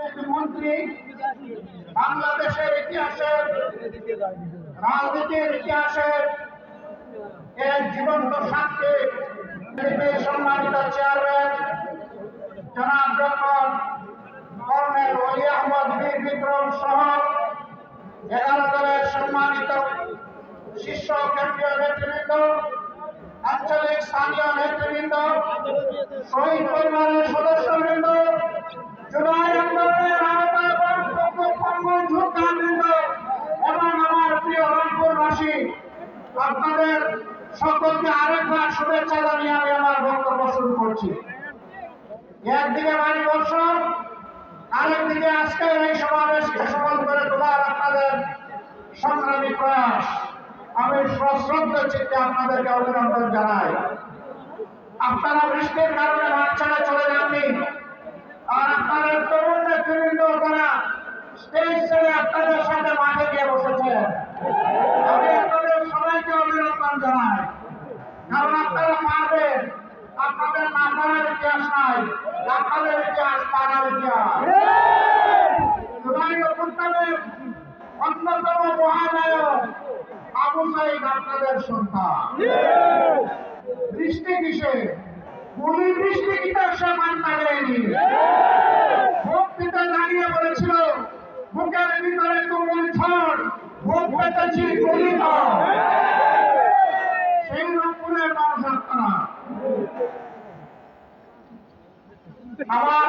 একটি মন্ত্রী বাংলাদেশের ইতিহাসের রাজনীতির ইতিহাসের এক জীবন্ত সাক্ষী সম্মানিত চেয়ারম্যান জনাব ডক্টর কর্নেল অলি আহমদ বীর বিক্রম সহ 11 দলের সম্মানিত শীর্ষ কেন্দ্রীয় নেতৃবৃন্দ, আঞ্চলিক স্থানীয় নেতৃবৃন্দ, শহীদ পরিবারের সদস্যবৃন্দ, জুলাই আন্দোলনের আহ্বায়ক যোদ্ধাবৃন্দ এবং আমার প্রিয় রংপুরবাসী, আপনাদের সকলকে আরেকবার শুভেচ্ছা জানিয়ে আমি আমার বক্তব্য শুরু করছি। একদিকে বাড়ি বর্ষণ, আরেকদিকে আজকের এই সমাবেশকে সফল করে তোলার আপনাদের সংগ্রামী প্রয়াস, আমি সশ্রদ্ধ চিত্তে আপনাদেরকে অভিনন্দন জানাই। আপনারা বৃষ্টির কারণে মাঠ ছেড়ে চলে যাননি, আর আপনাদের তরুণ নেতৃবৃন্দ তারা স্টেজ ছেড়ে আপনাদের সাথে মাঠে গিয়ে বসেছেন। আমি আপনাদের সবাইকে অভিনন্দন জানাই, কারণ আপনারা পারবেন। আপনাদের না পারার ইতিহাস নাই, আপনাদের ইতিহাস পারার ইতিহাস। জুলাই অভ্যুত্থানের অন্যতম মহানায়ক আবু সাঈদ আপনাদের সন্তান। বৃষ্টি কিসে? গুলি বৃষ্টি কি তার সে মানতে দেয়নি। ভোট দিতে দাঁড়িয়ে বলেছিল বুকের ভিতরে তুমুল ঝড়, ভোট পেতেছি গুলি নয়। সেই রংপুরের মানুষ আপনারা। আমার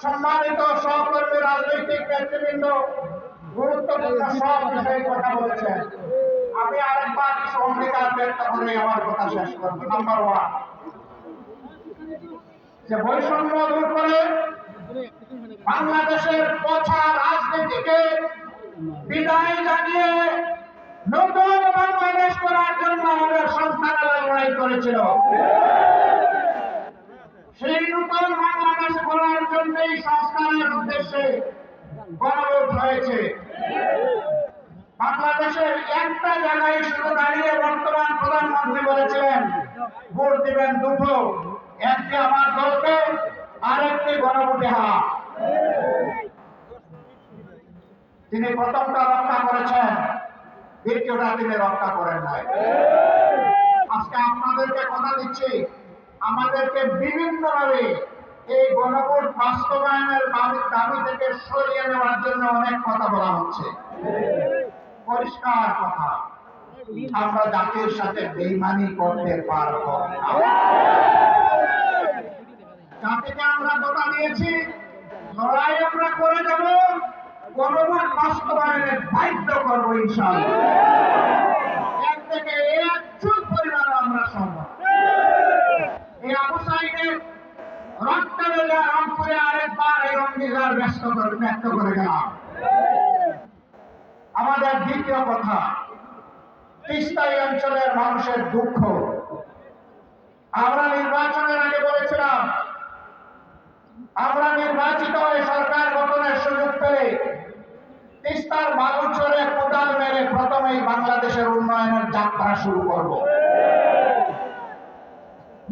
সম্মানিত সহকর্মী রাজনৈতিক নেতৃবৃন্দ গুরুত্বপূর্ণ সব বিষয়ে কথা বলেছেন। আমি আরেকবার কিছু অঙ্গীকার ব্যক্ত করে আমার কথা শেষ করব। নাম্বার 1, যে বৈষম্য দূর করে বাংলাদেশের পচা রাজনীতিকে বিদায় জানিয়ে নতুন বাংলাদেশ করার জন্য আমাদের সন্তানেরা লড়াই করেছিল। সেই নতুন বাংলাদেশ করার জন্যই সংস্কারের উদ্দেশ্যে গণভোট হয়েছে। বাংলাদেশের একটা জায়গায় শুধু দাঁড়িয়ে বর্তমান প্রধানমন্ত্রী বলেছিলেন ভোট দিবেন দুটো, একটি আমার দলকে, আরেকটি গণভোটে হা। তিনি প্রথমটা রক্ষা করেছেন, দ্বিতীয়টা তিনি রক্ষা করেন নাই। আজকে আপনাদেরকে কথা দিচ্ছি, আমাদেরকে বিভিন্নভাবে এই গণভোট বাস্তবায়নের দাবি থেকে সরিয়ে নেওয়ার জন্য অনেক কথা বলা হচ্ছে। পরিষ্কার কথা, আমরা জাতির সাথে বেইমানি করতে পারবো না। জাতিকে আমরা কথা দিয়েছি, লড়াই আমরা করে যাব, গণভোট বাস্তবায়নের বাধ্য করবো ইনশাআল্লাহ। এক থেকে এক চুল পরিমাণ আমরা সম্ভব। এই আবু সাঈদের রক্তের রংপুরে আরেকবার এই অঙ্গীকার ব্যক্ত করে গেলাম। আমাদের দ্বিতীয় কথা, তিস্তা অঞ্চলের মানুষের দুঃখ। আমরা নির্বাচনের আগে বলেছিলাম, আমরা নির্বাচিত হয়ে সরকার গঠনের সুযোগ পেলে তিস্তার বালুচরে কোদাল মেরে প্রথমেই বাংলাদেশের উন্নয়নের যাত্রা শুরু করব।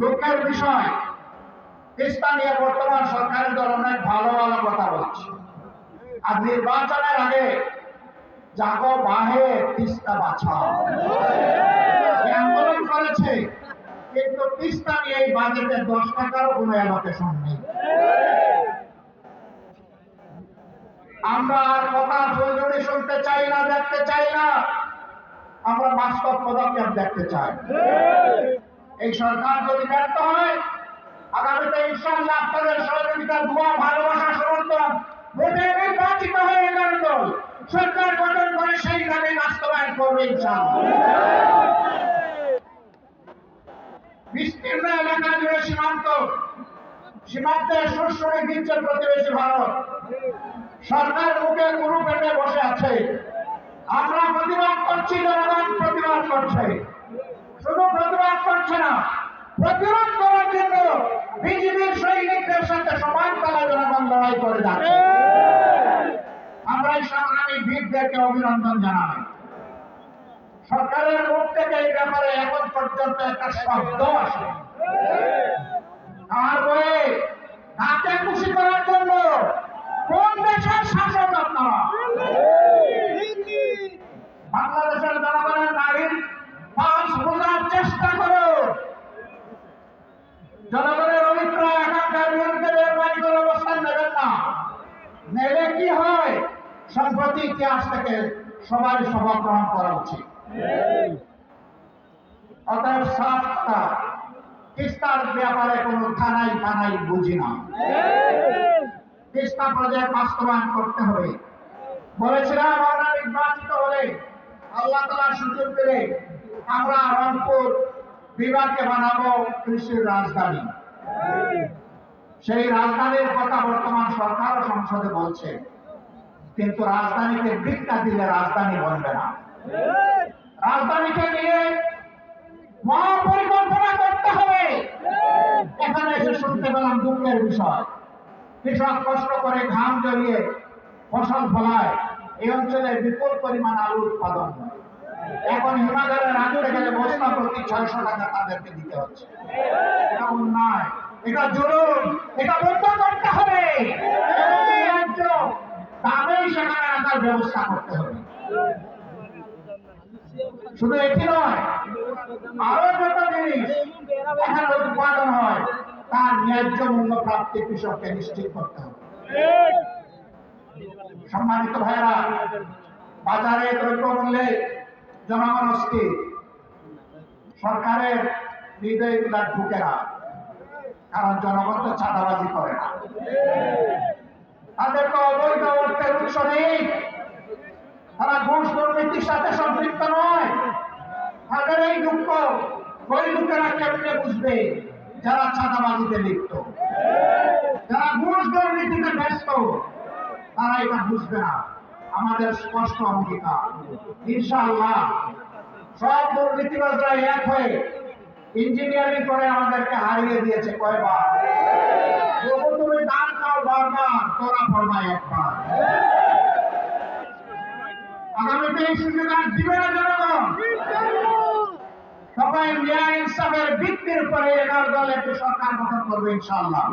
দুঃখের বিষয়, তিস্তা নিয়ে বর্তমান সরকারের দল অনেক ভালো ভালো কথা বলছে, আর নির্বাচনের আগে জাগো বাহে তিস্তা বাঁচাও আন্দোলন করেছে, কিন্তু তিস্তা নিয়ে এই বাজেটে 10 টাকারও কোনো অ্যালোকেশন নেই। আমরা আর কথা ফুলঝুরি শুনতে চাই না, দেখতে চাই না, আমরা বাস্তব পদক্ষেপ দেখতে চাই। এই সরকার যদি ব্যর্থ হয়, আগামীতে ইনশাআল্লাহ আপনাদের সহযোগিতা, দোয়া, ভালোবাসা, সমর্থন, ভোটে নির্বাচিত হয়ে 11 দল সরকার গঠন করে সেই দাবি বাস্তবায়ন করবে ইনশাআল্লাহ। বিস্তীর্ণ এলাকা জুড়ে সীমান্তে সুরসুরি দিচ্ছে প্রতিবেশী ভারত। সরকার মুখে গুরু পেটে বসে আছে। আমরা প্রতিবাদ করছি, জনগণ প্রতিবাদ করছে। শুধু প্রতিবাদ করছে না, প্রতিরোধ করার জন্য বিজেপির সৈনিকদের সাথে সমান তালে জনগণ লড়াই করে যাচ্ছে। আমরা এই সংগ্রামী বীরদেরকে অভিনন্দন জানাই। সরকারের মুখ থেকে এই ব্যাপারে এখন পর্যন্ত একটা শব্দ আসে। আর বলে তাকে খুশি করার জন্য কোন দেশের শাসক আপনারা? বাংলাদেশের জনগণের নারীর পাঁচ বোঝার চেষ্টা করো। জনগণের অভিপ্রায় এখানকার বিরুদ্ধে নির্বাহী করে অবস্থান নেবেন না। নেলে কি হয়? সম্প্রতি ইতিহাস থেকে সবাই শপথ গ্রহণ করা উচিত। অতএব সাফটা তিস্তার ব্যাপারে কোন থানাই থানাই বুঝি না। তিস্তা প্রজেক্ট বাস্তবায়ন করতে হবে। বলেছিলাম আমরা নির্বাচিত হলে আল্লাহ তাআলার সুযোগ পেলে আমরা রংপুর বিভাগকে বানাবো কৃষির রাজধানী। সেই রাজধানীর কথা বর্তমান সরকার ও সংসদে বলছে, কিন্তু রাজধানীকে ভিক্ষা দিলে রাজধানী বনবে না। রাজধানীকে নিয়ে মহাপরিকল্পনা করতে হবে। এখানে এসে শুনতে পেলাম দুঃখের বিষয়, কৃষক কষ্ট করে ঘাম জড়িয়ে ফসল ফলায়, এই অঞ্চলে বিপুল পরিমাণ আলু উৎপাদন হয়। এখন হিমাগারে রাখতে গেলে বস্তা প্রতি 600 টাকা তাদেরকে দিতে হচ্ছে। এটা অন্যায়, এটা জুলুম, এটা বন্ধ করতে হবে। এবং এই রাজ্য দামেই সেখানে রাখার ব্যবস্থা করতে হবে। শুধু এটি নয়, আরো যত জিনিস এখানে উৎপাদন হয় তার ন্যায্য মূল্য প্রাপ্তি কৃষককে নিশ্চিত করতে হবে। সম্মানিত ভাইরা, বাজারে দ্রব্য মূল্যে জনগণ অস্থির। সরকারের হৃদয়গুলা ঢুকে না, কারণ জনগণ তো চাঁদাবাজি করে না। তাদের তো অবৈধ অর্থের উৎস নেই, তারা ঘুষ দুর্নীতির সাথে সম্পৃক্ত নয়। তাদের এই দুঃখ ওই লোকেরা কেমনে বুঝবে যারা চাঁদাবাজিতে লিপ্ত, যারা ঘুষ দুর্নীতিতে ব্যস্ত, তারা এটা বুঝবে না। আমাদের স্পষ্ট অঙ্গীকার, ইনশাআল্লাহ সব দুর্নীতিবাজরা এক হয়ে ইঞ্জিনিয়ারিং করে আমাদেরকে হারিয়ে দিয়েছে কয়বার। তুমি দান খাও বারবার, তোরা পড়বা একবার। আগামীতে এই সুযোগ আর দিবে না জনগণ। সবাই ন্যায় ইনসাফের ভিত্তির উপরে এগার দল একটি সরকার গঠন করবে ইনশাআল্লাহ।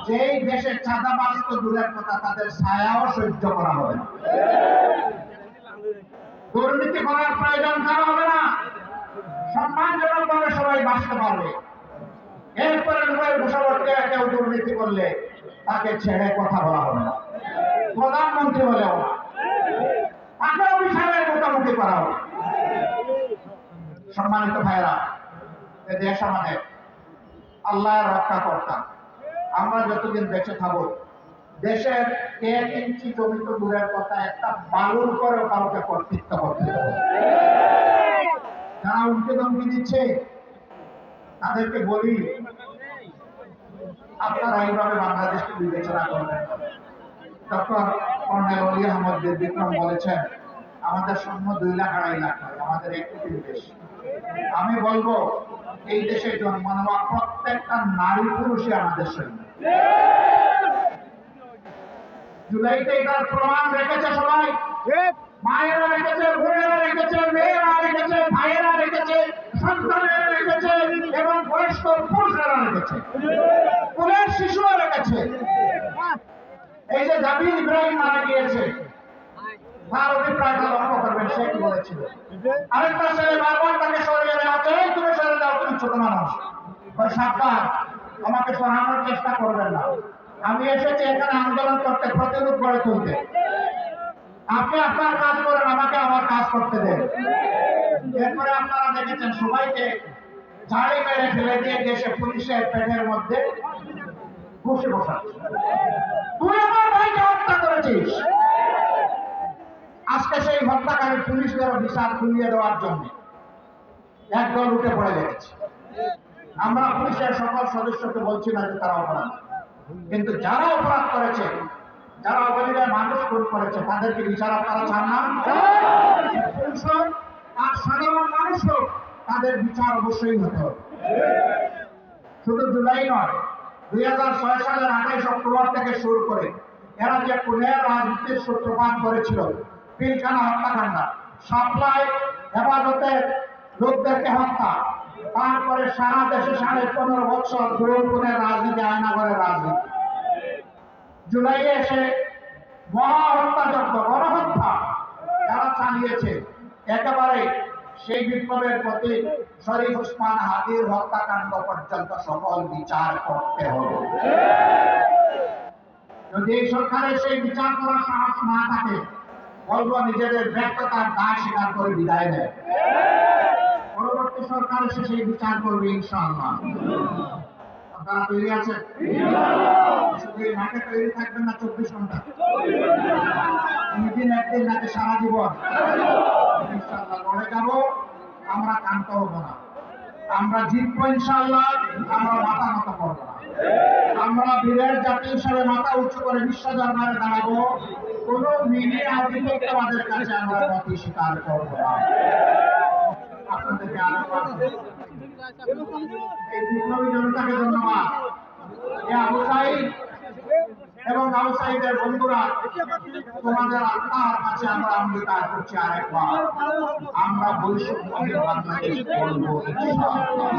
যেই দেশে চাঁদাবাজ তো দূরের কথা, তাদের ছায়াও সহ্য করা হবে না। দুর্নীতি করার প্রয়োজন কারো হবে না। সম্মানজনক ভাবে সবাই বাঁচতে পারবে। এরপরে রুবের ঘোষাবর্তে কেউ দুর্নীতি করলে তাকে ছেড়ে কথা বলা হবে না, প্রধানমন্ত্রী হলেও না, তাকে অভিশাপের মোটামুটি করা হবে। সম্মানিত ভাইরা, এ দেশ আমাদের, আল্লাহর রক্ষাকর্তা। আমরা যতদিন বেঁচে থাকবো দেশের 1 ইঞ্চি জমি তো দূরের কথা, একটা বালুর করেও কাউকে কর্তৃত্ব করতে হবে। যারা উল্টে ধমকি দিচ্ছে তাদেরকে বলি, আপনারা এইভাবে বাংলাদেশকে বিবেচনা করবেন। ডক্টর কর্নেল অলি আহমদ বিক্রম বলেছেন আমাদের সৈন্য 2 লাখ 2.5 লাখ নয়, আমাদের 1 কোটির বেশি। আমি বলবো এই দেশে জন্ম নেওয়া প্রত্যেকটা নারী পুরুষই আমাদের সৈন্য। জুলাইতে এটার প্রমাণ রেখেছে সবাই, মায়েরা রেখেছে, বোনেরা রেখেছে, মেয়েরা রেখেছে, ভাইয়েরা রেখেছে, সন্তানেরা রেখেছে এবং বয়স্ক পুরুষেরা রেখেছে, কুলের শিশুরা রেখেছে। এই যে জাবির ইব্রাহিম মারা গিয়েছে, তার অভিপ্রায়টা লক্ষ্য করবেন, সে কি বলেছিল। আরেকটা ছেলে বারবার তাকে সরিয়ে দেওয়া, তুমি সরে যাও, তুমি ছোট মানুষ। সাবধান, আমাকে সরানোর চেষ্টা করবেন না। আমি এসেছি এখানে আন্দোলন করতে, প্রতিরোধ গড়ে তুলতে। আপনি আপনার কাজ করেন, আমাকে আমার কাজ করতে দেন। এরপরে আপনারা দেখেছেন সবাইকে ঝাড়ি মেরে ফেলে দিয়ে দেশে পুলিশের পেটের মধ্যে বসে বসাচ্ছে। তুই আমার ভাইকে হত্যা করেছিস। আজকে সেই হত্যাকারী পুলিশদেরও বিচার খুলিয়ে দেওয়ার জন্য একদল উঠে পড়ে লেগেছে। আমরা পুলিশের সকল সদস্যকে বলছি না যে তারা অপরাধ, কিন্তু যারা অপরাধ করেছে, যারা অপরাধীরা মানুষ খুন করেছে, তাদেরকে বিচার আপনারা চান না? পুলিশ হোক আর সাধারণ মানুষ হোক, তাদের বিচার অবশ্যই হতে হবে। শুধু জুলাই নয়, 2006 সালের 28 অক্টোবর থেকে শুরু করে এরা যে পুনের রাজনীতির সূত্রপাত করেছিল, পিলখানা হত্যাকাণ্ড, সাপ্লাই হেফাজতের লোকদেরকে হত্যা, তারপরে সারা দেশে 15.5 বছর পুনের রাজনীতি, আয়নাগরের রাজনীতি। জুলাইয়ে এসে মহা হত্যাযজ্ঞ গণহত্যা যারা চালিয়েছে, একেবারে সেই বিপ্লবের প্রতি শরীফ ওসমান হাদির হত্যাকাণ্ড পর্যন্ত সকল বিচার করতে হবে। যদি এই সরকারের সেই বিচার করার সাহস না থাকে, বলবো নিজেদের ব্যর্থতার দায় স্বীকার করে বিদায় নেয়। পরবর্তী সরকার এসে সেই বিচার করবে ইনশাআল্লাহ। আপনারা তৈরি আছেন? শুধু এই মাঠে তৈরি থাকবেন না 24 ঘন্টা, দুদিন একদিন নাকি সারা জীবন? ইনশাআল্লাহ লড়ে যাব, আমরা ক্লান্ত হব না, আমরা জিতবো ইনশাআল্লাহ, আমরা মাথা নত করবো না। আমরা বীরের জাতি হিসাবে মাথা উঁচু করে বিশ্ব দরবারে দাঁড়াবো, কোন মিডিয়া আধিপত্যবাদের কাছে আমরা নতি স্বীকার করবো না। আপনাদেরকে আরেকবার এই বিপ্লবী জনতাকে ধন্যবাদ। আবু সাঈদ এবং আবু সাঈদের বন্ধুরা, তোমাদের আত্মার কাছে আমরা অঙ্গীকার করছি আরেকবার, আমরা বৈষম্যহীন বাংলাদেশ করবো ইনশাআল্লাহ।